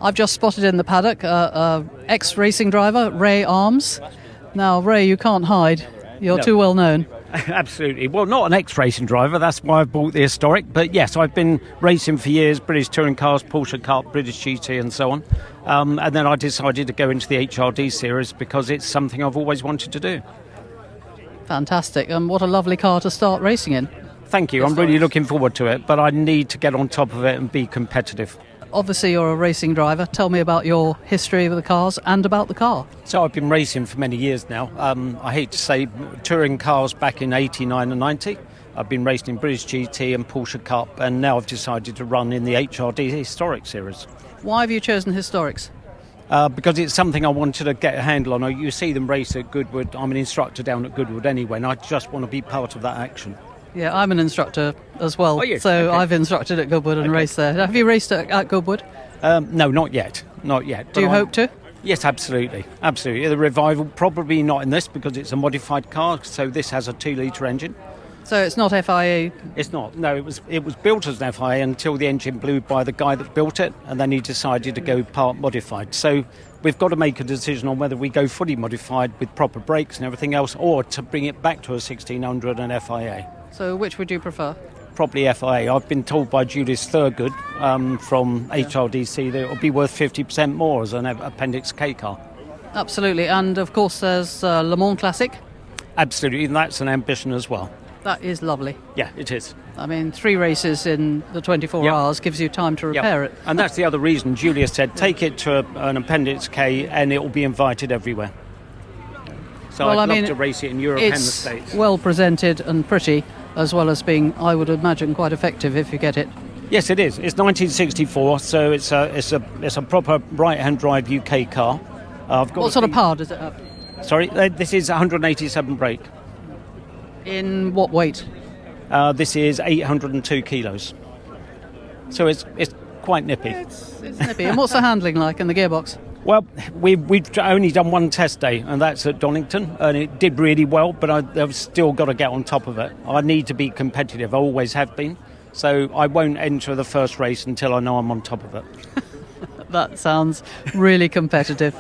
I've just spotted in the paddock ex-racing driver, Ray Arms. Now, Ray, you can't hide. You're too well known. Absolutely. Well, not an ex-racing driver. That's why I bought the historic. But yes, I've been racing for years, British touring cars, Porsche Cup, British GT and so on. And then I decided to go into the HRD series because it's something I've always wanted to do. Fantastic. And what a lovely car to start racing in. Thank you. I'm really looking forward to it, but I need to get on top of it and be competitive. Obviously, you're a racing driver. Tell me about your history with the cars and about the car. So I've been racing for many years now. I hate to say touring cars back in 89 and 90. I've been racing in British GT and Porsche Cup, and now I've decided to run in the HRD Historic Series. Why have you chosen Historics? Because it's something I wanted to get a handle on. You see them race at Goodwood. I'm an instructor down at Goodwood anyway, and I just want to be part of that action. Yeah, I'm an instructor as well. Are you? So Okay. I've instructed at Goodwood and raced there. Have you raced at Goodwood? No, not yet. Not yet. Do you hope to? Yes, absolutely. Absolutely. The revival, probably not in this because it's a modified car, so this has a 2-litre engine. So it's not FIA? It's not. No, it was built as an FIA until the engine blew by the guy that built it, and then he decided to go part modified. So we've got to make a decision on whether we go fully modified with proper brakes and everything else, or to bring it back to a 1600 and FIA. So which would you prefer? Probably FIA. I've been told by Julia's Thurgood from HRDC that it will be worth 50% more as an Appendix K car. Absolutely. And of course there's Le Mans Classic. Absolutely, and that's an ambition as well. That is lovely. Yeah, it is. I mean, 3 races in the 24 hours gives you time to repair it. And that's the other reason Giulia said take it to an Appendix K and it will be invited everywhere. So I'd love to race it in Europe and the States. It's well presented and pretty, as well as being, I would imagine, quite effective if you get it. Yes, it is. It's 1964, so it's a proper right-hand drive UK car. What sort of power does it have? Sorry, this is 187 brake. In what weight? This is 802 kilos. So it's quite nippy. It's nippy. And what's the handling like in the gearbox? Well, we've only done one test day, and that's at Donington, and it did really well, but I've still got to get on top of it. I need to be competitive. I always have been. So I won't enter the first race until I know I'm on top of it. That sounds really competitive.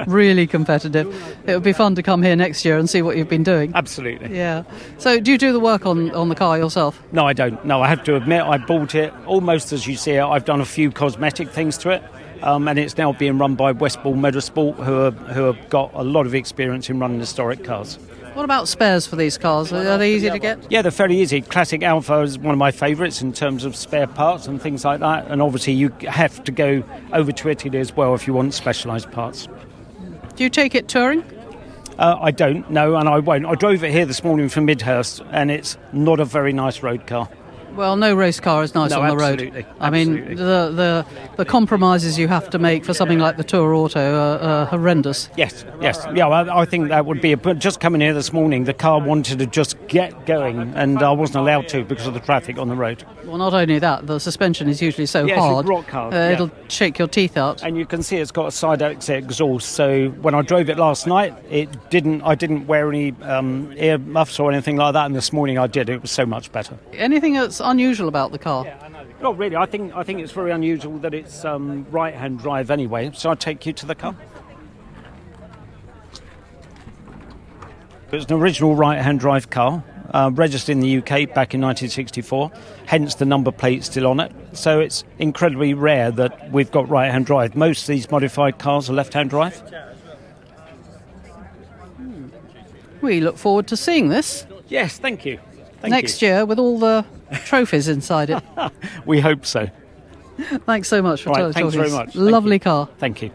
Really competitive. It would be fun to come here next year and see what you've been doing. Absolutely. Yeah. So do you do the work on the car yourself? No, I don't. No, I have to admit I bought it almost as you see it. I've done a few cosmetic things to it. And it's now being run by Westball Motorsport, who have got a lot of experience in running historic cars. What about spares for these cars? Are they easy to get? Yeah, they're fairly easy. Classic Alfa is one of my favourites in terms of spare parts and things like that. And obviously you have to go over to Italy as well if you want specialised parts. Do you take it touring? I don't, no, and I won't. I drove it here this morning from Midhurst, and it's not a very nice road car. Well, no race car is nice on the road. I mean, the compromises you have to make for something like the Tour Auto are horrendous. Yes. Yeah, I think that would be but just coming here this morning, the car wanted to just get going, and I wasn't allowed to because of the traffic on the road. Well, not only that, the suspension is usually so hard. It's rock hard. It'll shake your teeth out. And you can see it's got a side exit exhaust, so when I drove it last night, I didn't wear any ear muffs or anything like that, and this morning I did. It was so much better. Anything that's unusual about the car? Not really. I think it's very unusual that it's right-hand drive anyway, so I'll take you to the car. It's an original right-hand drive car, registered in the UK back in 1964, hence the number plate still on it. So it's incredibly rare that we've got right-hand drive. Most of these modified cars are left-hand drive. We look forward to seeing this. Yes, thank you. Next year with all the trophies inside it. We hope so. Thanks so much for talking. Thanks very much. Lovely car. Thank you.